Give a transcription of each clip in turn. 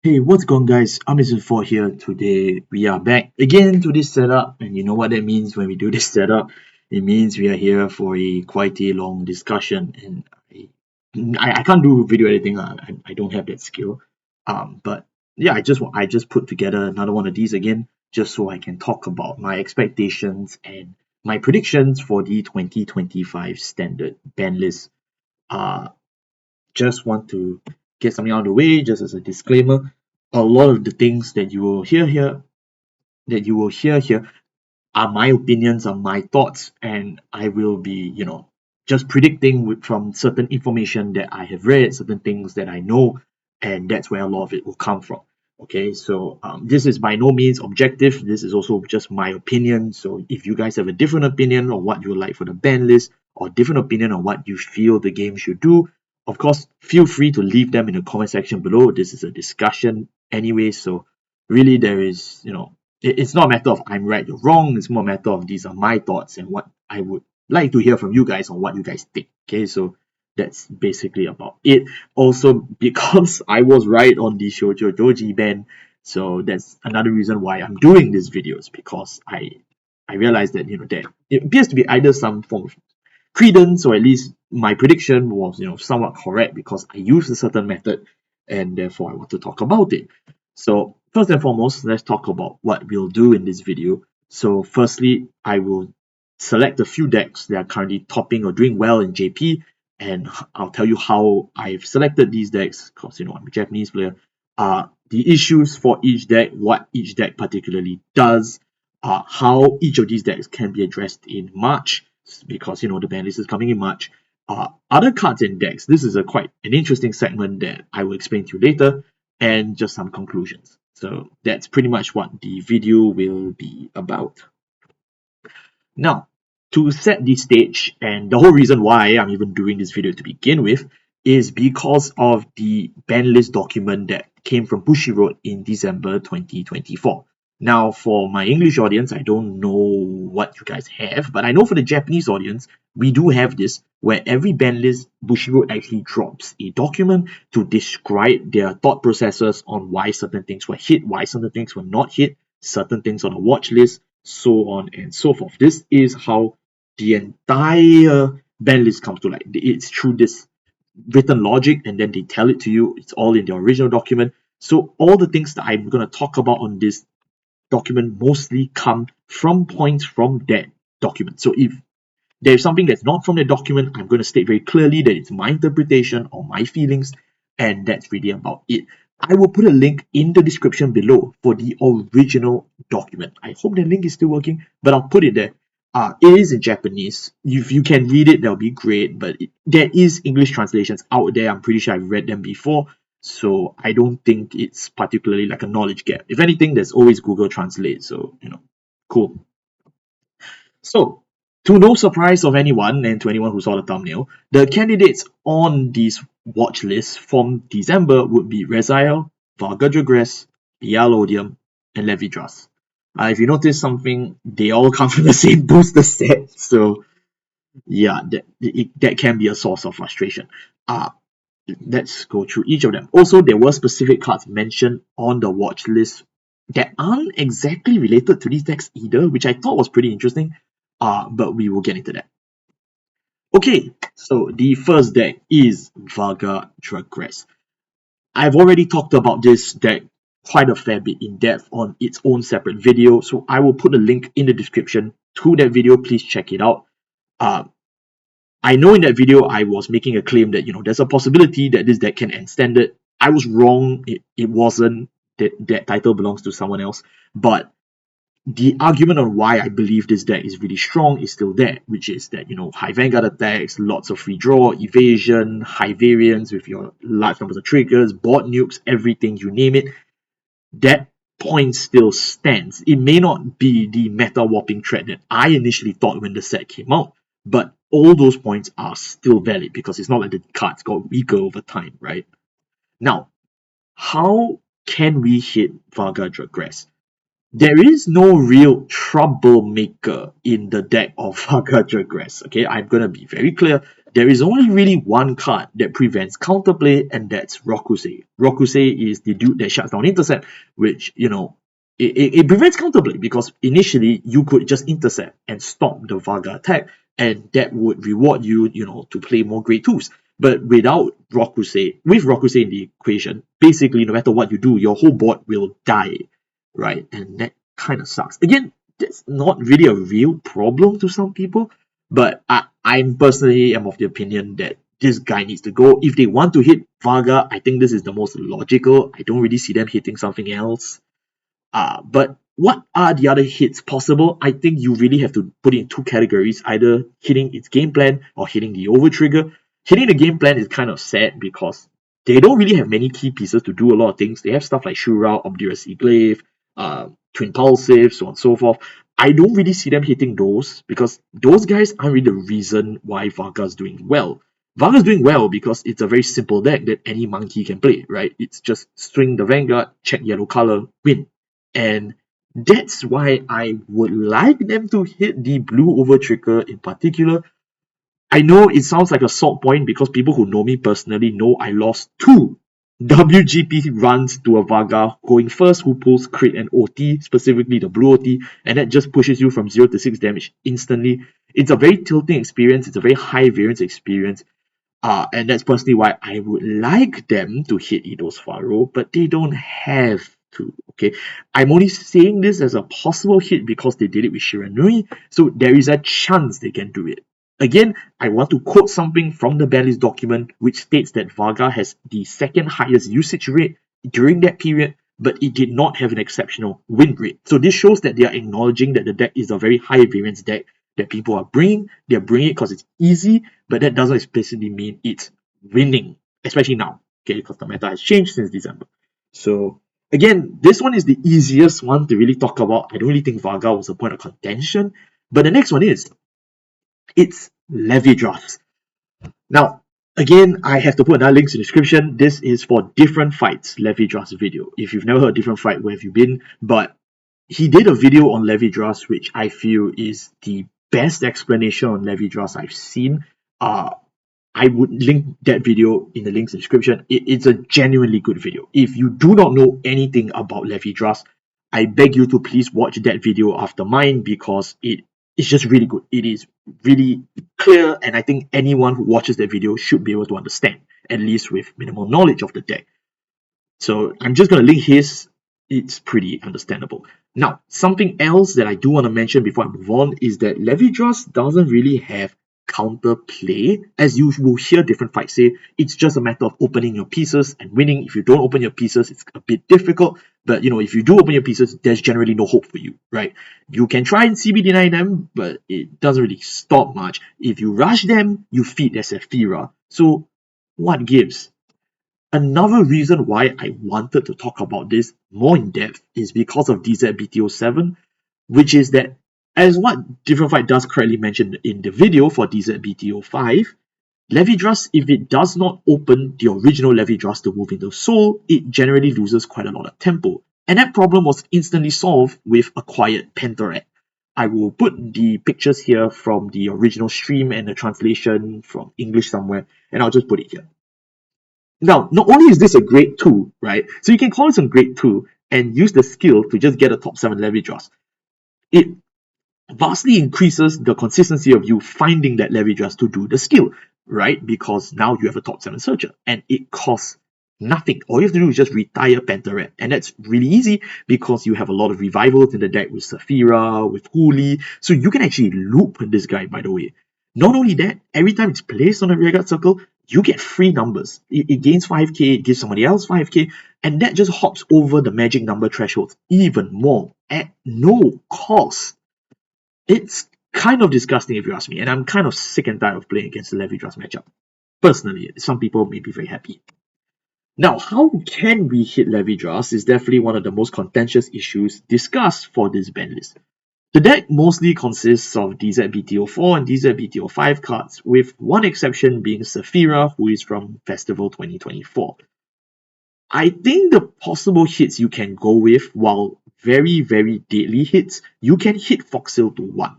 Hey, what's going on, guys? I'm Mr. 4 here. Today we are back again to this setup, and you know what that means when we do this setup? It means we are here for a quite a long discussion, and I can't do video editing. I don't have that skill. But yeah, I just put together another one of these again, just so I can talk about my expectations and my predictions for the 2025 standard ban list. Uh, just want to get something out of the way, just as a disclaimer. A lot of the things that you will hear here are my opinions, are my thoughts, and I will be, just predicting from certain information that I have read, certain things that I know, and that's where a lot of it will come from. Okay, so this is by no means objective. This is also just my opinion. So if you guys have a different opinion on what you would like for the ban list, or different opinion on what you feel the game should do, of course, feel free to leave them in the comment section below. This is a discussion anyway, so really there is, it's not a matter of I'm right or wrong. It's more a matter of these are my thoughts and what I would like to hear from you guys on what you guys think. Okay, so that's basically about it. Also, because I was right on the Shojodoji ban, so that's another reason why I'm doing these videos, because I realized that that it appears to be either some form of credence, or at least my prediction was somewhat correct because I used a certain method, and therefore I want to talk about it. So first and foremost, let's talk about what we'll do in this video. So firstly, I will select a few decks that are currently topping or doing well in JP, and I'll tell you how I've selected these decks, because I'm a Japanese player. The issues for each deck, what each deck particularly does, how each of these decks can be addressed in March, because the ban list is coming in March. Other cards and decks. This is a quite an interesting segment that I will explain to you later, and just some conclusions. So that's pretty much what the video will be about. Now, to set the stage, and the whole reason why I'm even doing this video to begin with, is because of the ban list document that came from Bushiroad in December 2024. Now, for my English audience, I don't know what you guys have, but I know for the Japanese audience, we do have this, where every ban list, Bushiroad actually drops a document to describe their thought processes on why certain things were hit, why certain things were not hit, certain things on a watch list, so on and so forth. This is how the entire ban list comes to light. It's through this written logic, and then they tell it to you. It's all in the original document. So all the things that I'm going to talk about on this document mostly come from points from that document. So if there's something that's not from the document, I'm going to state very clearly that it's my interpretation or my feelings, and that's really about it. I will put a link in the description below for the original document. I hope the link is still working, but I'll put it there. It is in Japanese. If you can read it, that'll be great, but there is English translations out there. I'm pretty sure I've read them before, so I don't think it's particularly like a knowledge gap. If anything, there's always Google Translate, so cool. So, to no surprise of anyone, and to anyone who saw the thumbnail, the candidates on this watch list from December would be Rezael, Varga, Bialodium, and Levidras. If you notice something, they all come from the same booster set, so yeah, that can be a source of frustration. Let's go through each of them. Also, there were specific cards mentioned on the watch list that aren't exactly related to these decks either, which I thought was pretty interesting. But we will get into that. Okay, so the first deck is Varga Dragress. I've already talked about this deck quite a fair bit in depth on its own separate video, so I will put a link in the description to that video. Please check it out. I know in that video I was making a claim that there's a possibility that this deck can end standard. I was wrong. It wasn't. That title belongs to someone else. But the argument on why I believe this deck is really strong is still there, which is that high Vanguard attacks, lots of free draw, evasion, high variance with your large numbers of triggers, board nukes, everything, you name it. That point still stands. It may not be the meta warping threat that I initially thought when the set came out, but all those points are still valid because it's not like the cards got weaker over time, right? Now, how can we hit Varga Dragress? There is no real troublemaker in the deck of Varga Dragress. Okay, I'm gonna be very clear. there is only really one card that prevents counterplay, and that's Rokusei. Rokusei is the dude that shuts down intercept, which, it prevents counterplay because initially you could just intercept and stop the Varga attack, and that would reward you, to play more grade 2s. But without Rokusei, with Rokusei in the equation, basically no matter what you do, your whole board will die, right? And that kind of sucks. Again, that's not really a real problem to some people, but I'm personally am of the opinion that this guy needs to go. If they want to hit Varga, I think this is the most logical. I don't really see them hitting something else. But what are the other hits possible? I think you really have to put it in two categories, either hitting its game plan or hitting the over trigger. Hitting the game plan is kind of sad because they don't really have many key pieces to do a lot of things. They have stuff like Shura, Obdurate Glaive, Twin Pulsive, so on and so forth. I don't really see them hitting those because those guys aren't really the reason why Varga's doing well. Varga's doing well because it's a very simple deck that any monkey can play, right? It's just swing the Vanguard, check yellow color, win. And that's why I would like them to hit the blue over trigger in particular. I know it sounds like a salt point because people who know me personally know I lost 2 WGP runs to a Varga going first who pulls crit and OT, specifically the blue OT, and that just pushes you from 0 to 6 damage instantly. It's a very tilting experience, it's a very high variance experience, and that's personally why I would like them to hit Eidos Faro, but they don't have to, okay? I'm only saying this as a possible hit because they did it with Shiranui, so there is a chance they can do it. Again, I want to quote something from the Banlist document which states that Varga has the second highest usage rate during that period, but it did not have an exceptional win rate. So this shows that they are acknowledging that the deck is a very high variance deck that people are bringing. They're bringing it because it's easy, but that doesn't explicitly mean it's winning, especially now, okay, because the meta has changed since December. So again, this one is the easiest one to really talk about. I don't really think Varga was a point of contention, but the next one is it's Levy Drafts. Now, again, I have to put another link in the description. This is for Different Fights Levy Drafts video. If you've never heard Different Fight, where have you been? But he did a video on Levy Drafts, which I feel is the best explanation on Levy Drafts I've seen. I would link that video in the links in the description. It's a genuinely good video. If you do not know anything about Levy Drafts, I beg you to please watch that video after mine because it's just really good. It is really clear, and I think anyone who watches that video should be able to understand, at least with minimal knowledge of the deck. So I'm just going to link his. It's pretty understandable. Now, something else that I do want to mention before I move on is that Levy Drafts doesn't really have counterplay. As you will hear different fights say, it's just a matter of opening your pieces and winning. If you don't open your pieces, it's a bit difficult, but if you do open your pieces, there's generally no hope for you, right? You can try and CB deny them, but it doesn't really stop much. If you rush them, you feed their Sephira. So what gives? Another reason why I wanted to talk about this more in depth is because of DZBTO7, which is that, as what Different Fight does correctly mention in the video for DZBTO5, Levy Drafts, if it does not open the original Levy Drafts to move into Soul, it generally loses quite a lot of tempo. And that problem was instantly solved with acquired Pentaret. I will put the pictures here from the original stream and the translation from English somewhere, and I'll just put it here. Now, not only is this a grade 2, right? So you can call this a grade 2 and use the skill to just get a top 7 Levy Drafts. It vastly increases the consistency of you finding that Levy Drafts to do the skill, right? Because now you have a top 7 searcher and it costs nothing. All you have to do is just retire Pentaret, and that's really easy because you have a lot of revivals in the deck with Saphira, with Huli, so you can actually loop this guy, by the way. Not only that, every time it's placed on a rearguard circle, you get free numbers. It gains 5k, it gives somebody else 5k, and that just hops over the magic number thresholds even more at no cost. It's kind of disgusting if you ask me, and I'm kind of sick and tired of playing against the Levy Drafts matchup. Personally, some people may be very happy. Now, how can we hit Levy Drafts is definitely one of the most contentious issues discussed for this ban list. The deck mostly consists of DZBTO4 and DZBTO5 cards, with one exception being Saphira, who is from Festival 2024. I think the possible hits you can go with, while very, very deadly hits, you can hit Foxtail to 1.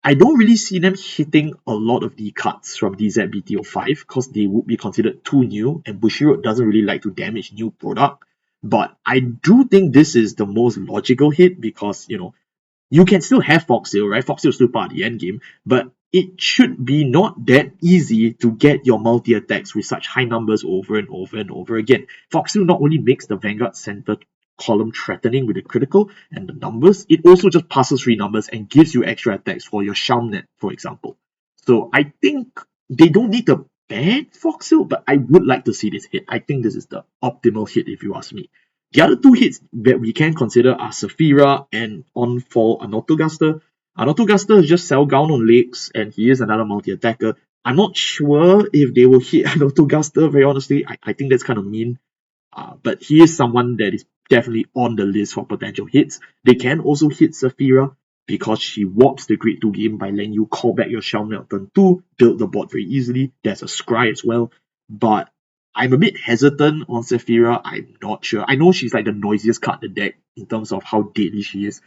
I don't really see them hitting a lot of the cards from DZBTO5 because they would be considered too new, and Bushiroad doesn't really like to damage new product. But I do think this is the most logical hit because, you can still have Foxtail, right? Foxtail is still part of the end game, but it should be not that easy to get your multi-attacks with such high numbers over and over and over again. Foxtail not only makes the Vanguard center column threatening with the critical and the numbers, it also just passes 3 numbers and gives you extra attacks for your Shalmnet, for example. So I think they don't need to ban Foxtail, but I would like to see this hit. I think this is the optimal hit if you ask me. The other 2 hits that we can consider are Saphira and on for Anotogaster. Anotogaster is just Selgown on legs, and he is another multi-attacker. I'm not sure if they will hit Anotogaster, very honestly. I think that's kind of mean. But he is someone that is definitely on the list for potential hits. They can also hit Saphira because she warps the grade 2 game by letting you call back your Shelmet on turn 2, build the board very easily. There's a Scry as well. But I'm a bit hesitant on Saphira. I'm not sure. I know she's like the noisiest card in the deck in terms of how deadly she is,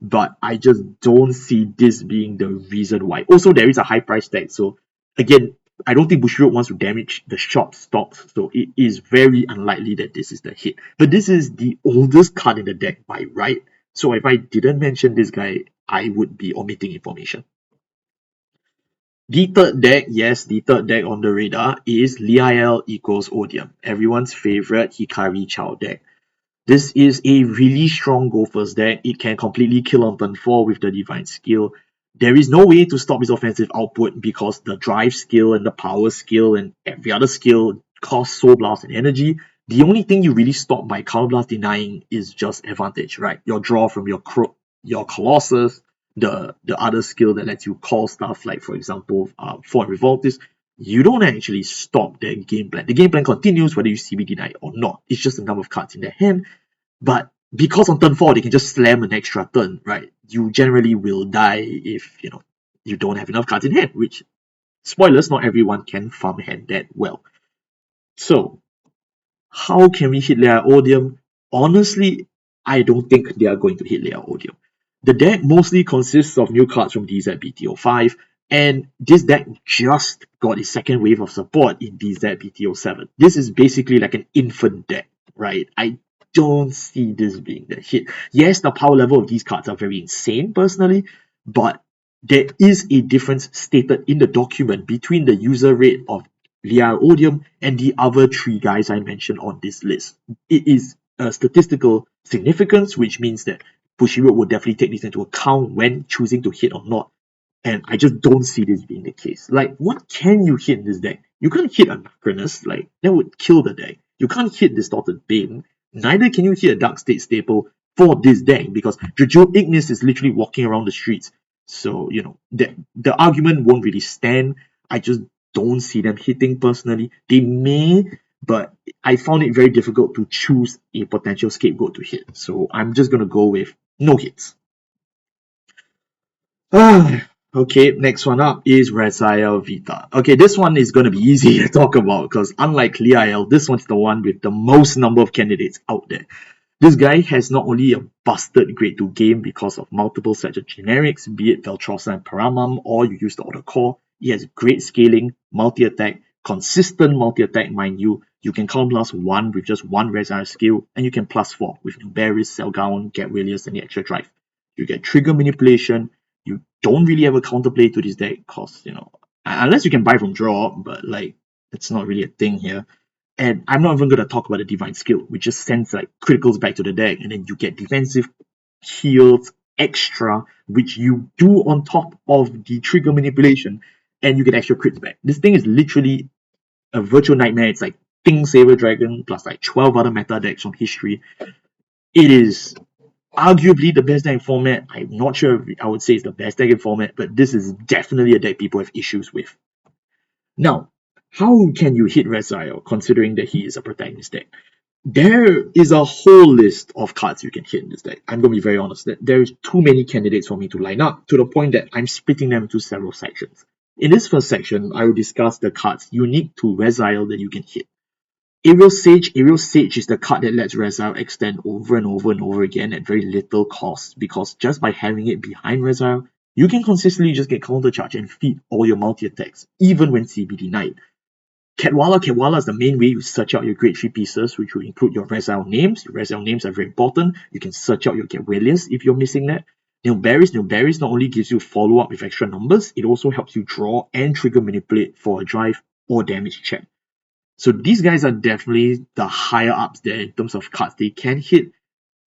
but I just don't see this being the reason why. Also, there is a high price tag, so again, I don't think Bushiroad wants to damage the shop stocks, so it is very unlikely that this is the hit. But this is the oldest card in the deck by right, so if I didn't mention this guy, I would be omitting information. The third deck, yes, the third deck on the radar is Liel equals Odium, everyone's favorite Hikari Chow deck. This is a really strong go first deck. It can completely kill on turn 4 with the Divine skill. There is no way to stop his offensive output because the drive skill and the power skill and every other skill cost Soul Blast and energy. The only thing you really stop by Counter Blast denying is just advantage, right? Your draw from your Colossus, the other skill that lets you call stuff like, for example, for Revoltis. You don't actually stop their game plan. The game plan continues whether you CB deny or not. It's just a number of cards in their hand. But because on turn 4 they can just slam an extra turn, right? You generally will die if you don't have enough cards in hand, which, spoilers, not everyone can farm hand that well. So how can we hit Leia Odium? Honestly, I don't think they are going to hit Leia Odium. The deck mostly consists of new cards from DZBTO5, and this deck just got its second wave of support in DZBTO7. This is basically like an infant deck, right? I don't see this being the hit. Yes, the power level of these cards are very insane personally, but there is a difference stated in the document between the user rate of Leia Odium and the other 3 guys I mentioned on this list. It is a statistical significance, which means that Bushiroad will definitely take this into account when choosing to hit or not. And I just don't see this being the case. Like, what can you hit in this deck? You can't hit Anachronous, like, that would kill the deck. You can't hit Distorted Bane. Neither can you hit a Dark State staple for this deck, because Jojo Ignis is literally walking around the streets. So, the argument won't really stand. I just don't see them hitting personally. They may, but I found it very difficult to choose a potential scapegoat to hit. So I'm just going to go with no hits. Okay, next one up is Raziel Vita. Okay, this one is going to be easy to talk about because unlike Liel, this one's the one with the most number of candidates out there. This guy has not only a busted grade 2 game because of multiple sets of generics, be it Veltrosa and Paramam, or you use the auto core. He has great scaling, multi-attack, consistent multi-attack, mind you. You can count +1 with just 1 Raziel skill, and you can +4 with Nuberis, Selgown, Gatrilius, and the extra drive. You get trigger manipulation. You don't really have a counterplay to this deck because, unless you can buy from draw, but like, it's not really a thing here. And I'm not even going to talk about the Divine skill, which just sends like criticals back to the deck, and then you get defensive heals extra, which you do on top of the trigger manipulation, and you get extra crits back. This thing is literally a virtual nightmare. It's like Ping Saber Dragon plus like 12 other meta decks from history. It is arguably the best deck in format. I'm not sure if I would say it's the best deck in format, but this is definitely a deck people have issues with. Now, how can you hit Raziel considering that he is a protagonist deck? There is a whole list of cards you can hit in this deck. I'm going to be very honest that there is too many candidates for me to line up to the point that I'm splitting them into several sections. In this first section, I will discuss the cards unique to Raziel that you can hit. Aerial Sage. Aerial Sage is the card that lets Raziel extend over and over and over again at very little cost, because just by having it behind Raziel, you can consistently just get countercharge and feed all your multi-attacks, even when CB denied. Catwalla is the main way you search out your grade 3 pieces, which will include your Rezile names. Your Rezile names are very important. You can search out your Catwalias if you're missing that. Nilberries not only gives you follow-up with extra numbers, it also helps you draw and trigger manipulate for a drive or damage check. So these guys are definitely the higher ups there in terms of cards they can hit.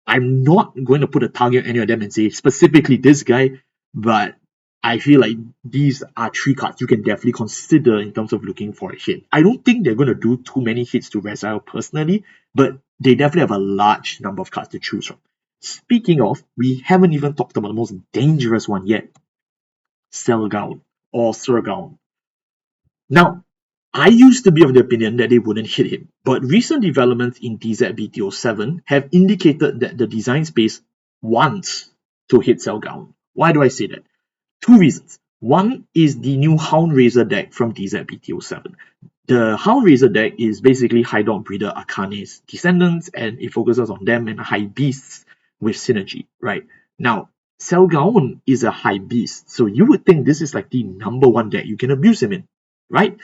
I'm not going to put a target on any of them and say specifically this guy, but I feel like these are 3 cards you can definitely consider in terms of looking for a hit. I don't think they're going to do too many hits to Rezile personally, but they definitely have a large number of cards to choose from. Speaking of, we haven't even talked about the most dangerous one yet, Selgaun or Surgaun. Now, I used to be of the opinion that they wouldn't hit him, but recent developments in DZBTO7 have indicated that the design space wants to hit Selgaun. Why do I say that? 2 reasons. One is the new Houndraiser deck from DZBTO7. The Houndraiser deck is basically High Dog Breeder Akane's descendants, and it focuses on them and high beasts with synergy, right? Now, Selgaun is a high beast, so you would think this is like the #1 deck you can abuse him in, right?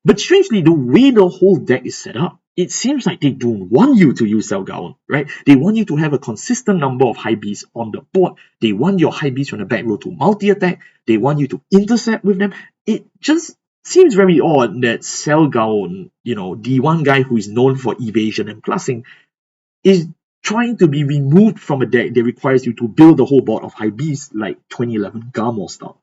But strangely, the way the whole deck is set up, it seems like they don't want you to use Selgaun, right? They want you to have a consistent number of high beasts on the board. They want your high beasts from the back row to multi-attack. They want you to intercept with them. It just seems very odd that Selgaun, the one guy who is known for evasion and plussing, is trying to be removed from a deck that requires you to build a whole board of high beasts like 2011 Garmor style.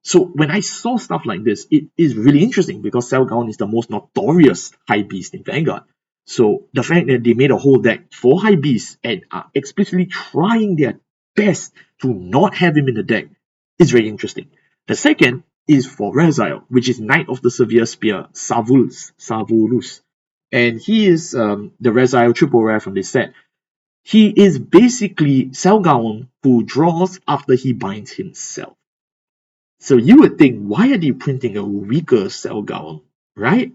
So when I saw stuff like this, it is really interesting because Selgaun is the most notorious high beast in Vanguard. So the fact that they made a whole deck for high beasts and are explicitly trying their best to not have him in the deck is very interesting. The second is for Rezile, which is Knight of the Severe Spear, Savulus. And he is the Rezile triple rare from this set. He is basically Selgaun who draws after he binds himself. So you would think, why are they printing a weaker Selgaun, right?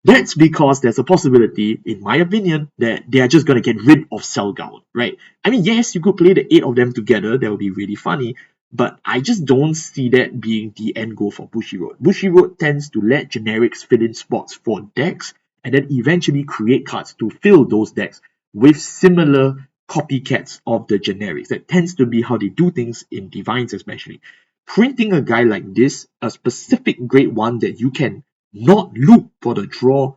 That's because there's a possibility, in my opinion, that they are just going to get rid of Selgaun, right? I mean, yes, you could play the 8 of them together, that would be really funny, but I just don't see that being the end goal for Bushiroad. Bushiroad tends to let generics fill in spots for decks, and then eventually create cards to fill those decks with similar copycats of the generics. That tends to be how they do things in Divines especially. Printing a guy like this, a specific grade 1 that you can not loop for the draw,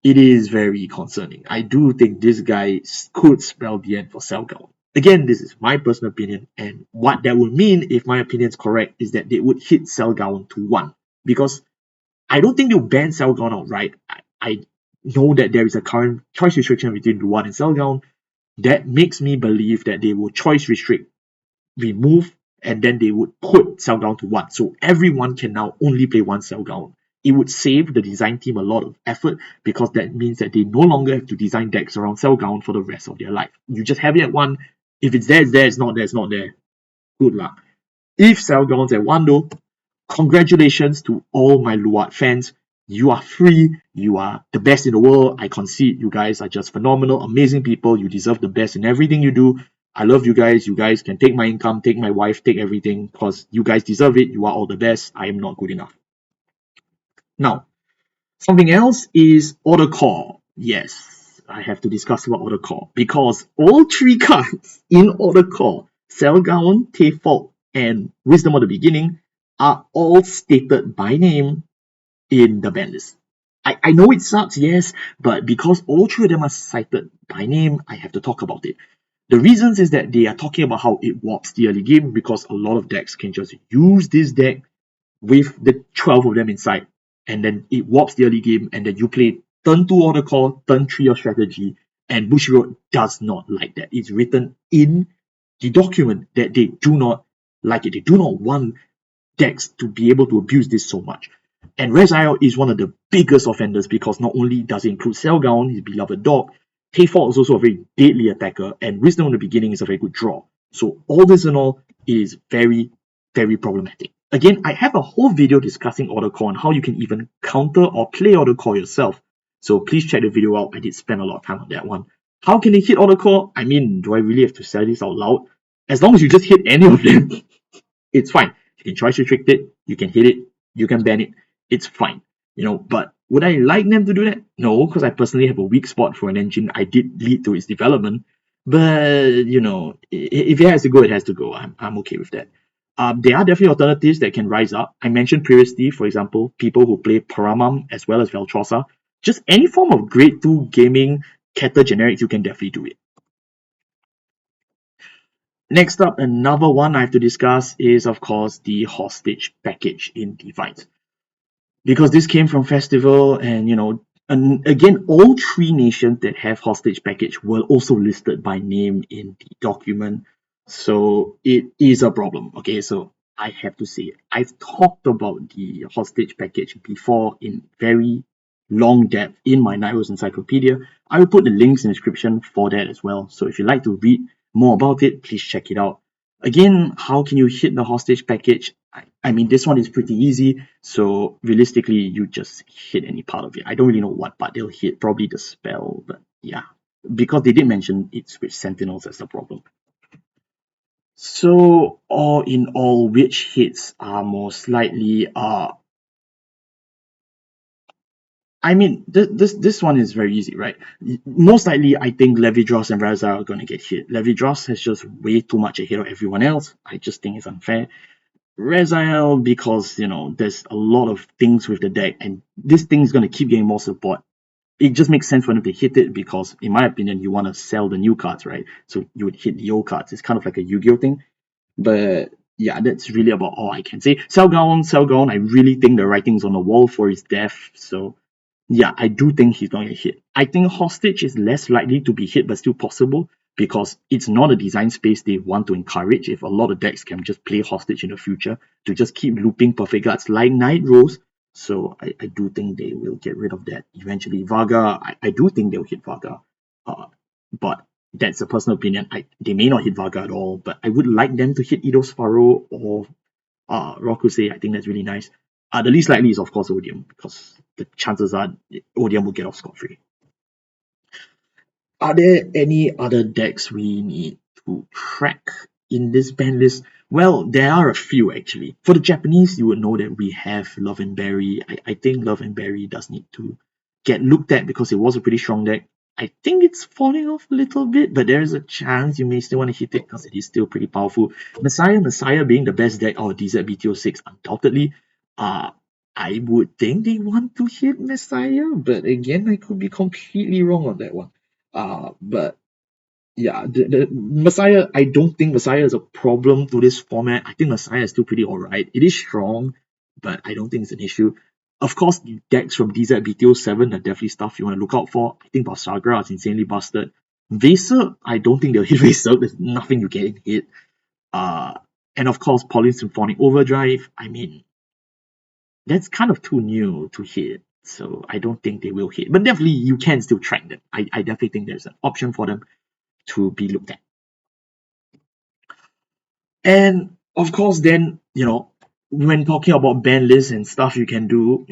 it is very concerning. I do think this guy could spell the end for Selgaun. Again, this is my personal opinion, and what that would mean, if my opinion is correct, is that they would hit Selgaun to 1. Because I don't think they'll ban Selgaun outright. I know that there is a current choice restriction between 1 and Selgaun. That makes me believe that they will choice restrict, remove, and then they would put Selgaun to 1. So everyone can now only play 1 Selgaun. It would save the design team a lot of effort because that means that they no longer have to design decks around Selgaun for the rest of their life. You just have it at 1. If it's there, it's there. It's not there, it's not there. Good luck. If Selgaun's at 1 though, congratulations to all my Luat fans. You are free. You are the best in the world. I concede. You guys are just phenomenal, amazing people. You deserve the best in everything you do. I love you guys. You guys can take my income, take my wife, take everything because you guys deserve it. You are all the best. I am not good enough. Now, something else is Order Call. Yes, I have to discuss about Order Call because all 3 cards in Order Call, Selgaun, Tayfault, and Wisdom of the Beginning, are all stated by name in the ban list. I know it sucks, yes, but because all 3 of them are cited by name, I have to talk about it. The reasons is that they are talking about how it warps the early game because a lot of decks can just use this deck with the 12 of them inside, and then it warps the early game, and then you play turn 2 Order Call, turn 3 your strategy, and Bushiroad does not like that. It's written in the document that they do not like it. They do not want decks to be able to abuse this so much. And Rezile is one of the biggest offenders because not only does it include Selgaun, his beloved dog, Tayfault is also a very deadly attacker, and Wisdom in the Beginning is a very good draw. So all this and all is very, very problematic. Again, I have a whole video discussing Order Call and how you can even counter or play Order Call yourself. So please check the video out. I did spend a lot of time on that one. How can they hit Order Call? I mean, do I really have to say this out loud? As long as you just hit any of them, it's fine. can choice restrict it, you can hit it, you can ban it, it's fine. But would I like them to do that? No, because I personally have a weak spot for an engine. I did lead to its development, but if it has to go, it has to go. I'm okay with that. There are definitely alternatives that can rise up. I mentioned previously, for example, people who play Paramam as well as Veltrosa. Just any form of grade 2 gaming keta generics, you can definitely do it. Next up, another one I have to discuss is, of course, the hostage package in DivineZ. Because this came from Festival, and again, all three nations that have hostage package were also listed by name in the document. So it is a problem. Okay, so I have to say it. I've talked about the hostage package before in very long depth in my Nightrose encyclopedia. I will put the links in the description for that as well. So if you'd like to read more about it, please check it out. Again, how can you hit the hostage package? I mean, this one is pretty easy. So realistically, you just hit any part of it. I don't really know what part they'll hit, probably the spell, but yeah. Because they did mention it's with Sentinels as the problem. So all in all, which hits are most likely I mean, this one is very easy, right? Most likely, I think Levidros and Raza are going to get hit. Levidros has just way too much ahead of everyone else. I just think it's unfair. Raziel, because, there's a lot of things with the deck, and this thing is going to keep getting more support. It just makes sense for them to hit it because, in my opinion, you want to sell the new cards, right? So you would hit the old cards. It's kind of like a Yu-Gi-Oh thing. But yeah, that's really about all I can say. Selgaon, I really think the writing's on the wall for his death. So yeah, I do think he's going to get hit. I think Hostage is less likely to be hit, but still possible because it's not a design space they want to encourage. If a lot of decks can just play Hostage in the future to just keep looping perfect guards like Nightrose. So I do think they will get rid of that eventually. Varga, I do think they'll hit Varga. But that's a personal opinion. They may not hit Varga at all, but I would like them to hit Eidos Faro or Rokusei. I think that's really nice. The least likely is, of course, Odium, because the chances are Odium will get off scot-free. Are there any other decks we need to track in this ban list? Well, there are a few actually. For the Japanese, you would know that we have Love and Berry. I think Love and Berry does need to get looked at because it was a pretty strong deck. I think it's falling off a little bit, but there is a chance you may still want to hit it because it is still pretty powerful. Messiah being the best deck out of DZBTO6, undoubtedly. I would think they want to hit Messiah, but again, I could be completely wrong on that one. But yeah, the Messiah, I don't think Messiah is a problem to this format. I think Messiah is still pretty alright. It is strong, but I don't think it's an issue. Of course, the decks from DZBTO7 are definitely stuff you want to look out for. I think Valsagra is insanely busted. Vaser, I don't think they'll hit Vaser. There's nothing you can hit. And of course, Pauline Symphonic Overdrive. I mean, that's kind of too new to hit. So I don't think they will hit. But definitely, you can still track them. I definitely think there's an option for them to be looked at. And of course, then, when talking about ban lists and stuff you can do,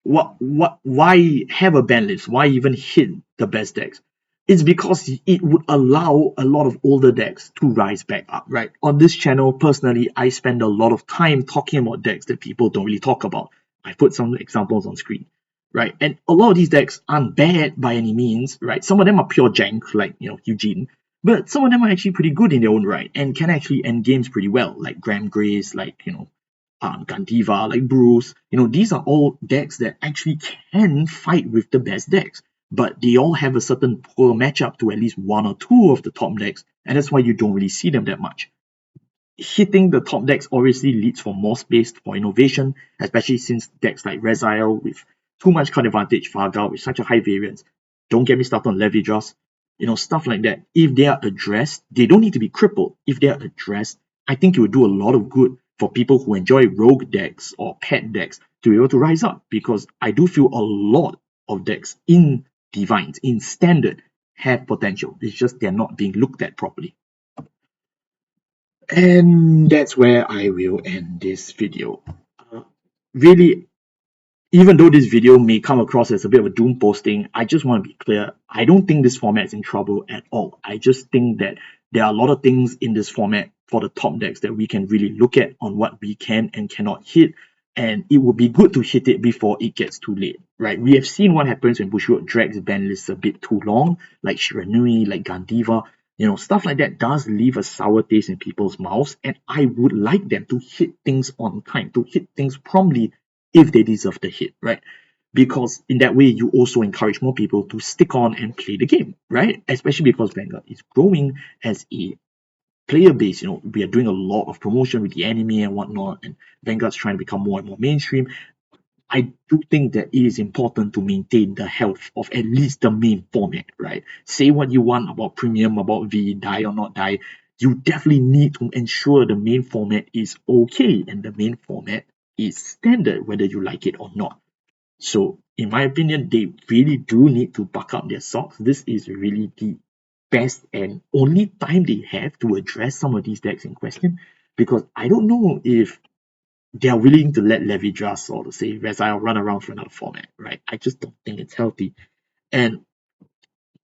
why have a ban list? Why even hit the best decks? It's because it would allow a lot of older decks to rise back up, right? On this channel, personally, I spend a lot of time talking about decks that people don't really talk about. I put some examples on screen, right? And a lot of these decks aren't bad by any means, right? Some of them are pure jank, like, Eugene. But some of them are actually pretty good in their own right and can actually end games pretty well, like Graham Grace, like, Gandiva, like Bruce. These are all decks that actually can fight with the best decks, but they all have a certain poor matchup to at least one or two of the top decks, and that's why you don't really see them that much. Hitting the top decks obviously leads for more space for innovation, especially since decks like Raziel with too much card advantage, Varga with such a high variance. Don't get me started on Levidros. Stuff like that. If they are addressed, they don't need to be crippled. If they are addressed, I think it would do a lot of good for people who enjoy rogue decks or pet decks to be able to rise up, because I do feel a lot of decks in DivineZ, in Standard, have potential. It's just they're not being looked at properly. And that's where I will end this video. Really, even though this video may come across as a bit of a doom posting, I just want to be clear. I don't think this format is in trouble at all. I just think that there are a lot of things in this format for the top decks that we can really look at on what we can and cannot hit. And it would be good to hit it before it gets too late, right? We have seen what happens when Bushiroad drags ban lists a bit too long, like Shiranui, like Gandiva. Stuff like that does leave a sour taste in people's mouths, and I would like them to hit things on time, to hit things promptly if they deserve the hit, right? Because in that way, you also encourage more people to stick on and play the game, right? Especially because Vanguard is growing as a player base. We are doing a lot of promotion with the anime and whatnot, and Vanguard's trying to become more and more mainstream. I do think that it is important to maintain the health of at least the main format, right? Say what you want about premium, about V, die or not die. You definitely need to ensure the main format is okay and the main format is standard, whether you like it or not. So, in my opinion, they really do need to buck up their socks. This is really the best and only time they have to address some of these decks in question, because I don't know if they are willing to let Levi Dras or to say Rezile run around for another format, right? I just don't think it's healthy. And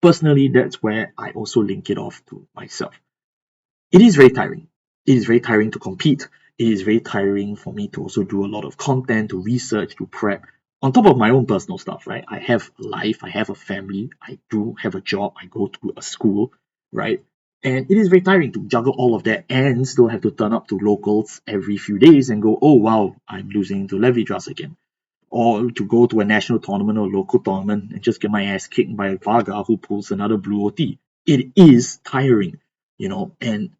personally, that's where I also link it off to myself. It is very tiring. It is very tiring to compete. It is very tiring for me to also do a lot of content, to research, to prep, on top of my own personal stuff, right? I have a life, I have a family, I do have a job, I go to a school, right? And it is very tiring to juggle all of that and still have to turn up to locals every few days and go, oh wow, I'm losing to Levi Dras again. Or to go to a national tournament or local tournament and just get my ass kicked by Varga who pulls another blue OT. It is tiring, and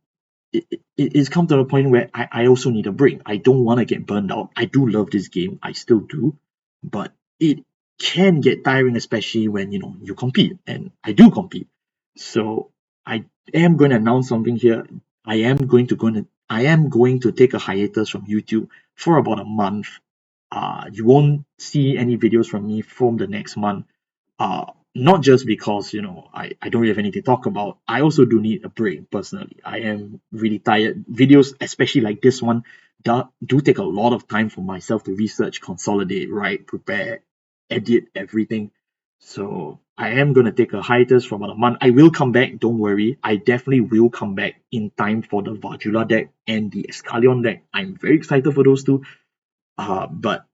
it's come to a point where I also need a break. I don't want to get burned out. I do love this game. I still do. But it can get tiring, especially when, you compete. And I do compete. So I am going to announce something here. I am going to take a hiatus from YouTube for about a month. You won't see any videos from me from the next month. Not just because I don't really have anything to talk about. I also do need a break personally. I am really tired. Videos, especially like this one, do take a lot of time for myself to research, consolidate, write, prepare, edit everything. So I am going to take a hiatus for about a month. I will come back, don't worry. I definitely will come back in time for the Vajula deck and the Escalion deck. I'm very excited for those two. But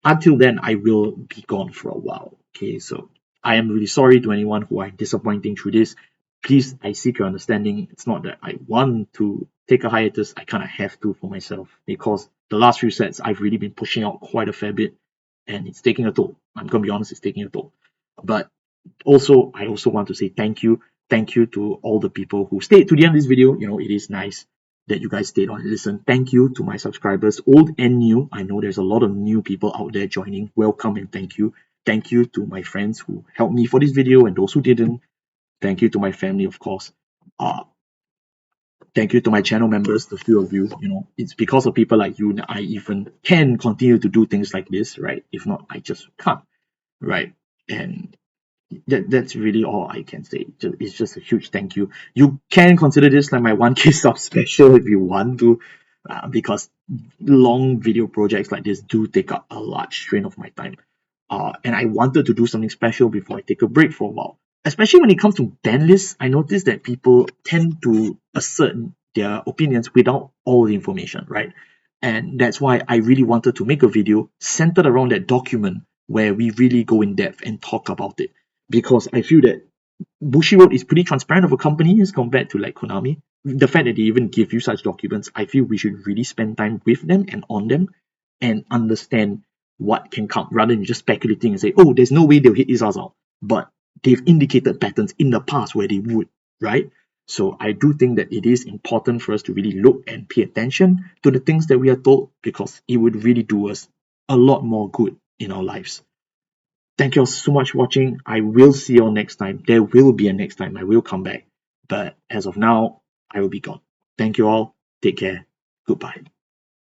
until then, I will be gone for a while. Okay, so I am really sorry to anyone who I'm disappointing through this. Please, I seek your understanding. It's not that I want to take a hiatus. I kind of have to for myself, because the last few sets I've really been pushing out quite a fair bit, and it's taking a toll. I'm gonna be honest, it's taking a toll. But also, I also want to say thank you. Thank you to all the people who stayed to the end of this video. It is nice that you guys stayed on and listened. Thank you to my subscribers, old and new. I know there's a lot of new people out there joining. Welcome and thank you. Thank you to my friends who helped me for this video and those who didn't. Thank you to my family, of course. Thank you to my channel members, the few of you. It's because of people like you that I even can continue to do things like this, right? If not, I just can't, right? And that's really all I can say. It's just a huge thank you. You can consider this like my 1K sub special if you want to, because long video projects like this do take up a large strain of my time. And I wanted to do something special before I take a break for a while. Especially when it comes to ban lists, I noticed that people tend to assert their opinions without all the information, right? And that's why I really wanted to make a video centered around that document where we really go in depth and talk about it. Because I feel that Bushiroad is pretty transparent of a company as compared to like Konami. The fact that they even give you such documents, I feel we should really spend time with them and on them and understand what can come, rather than just speculating and say, oh, there's no way they'll hit this out. But they've indicated patterns in the past where they would, right? So I do think that it is important for us to really look and pay attention to the things that we are told, because it would really do us a lot more good in our lives. Thank you all so much for watching. I will see you all next time. There will be a next time. I will come back. But as of now, I will be gone. Thank you all. Take care. Goodbye.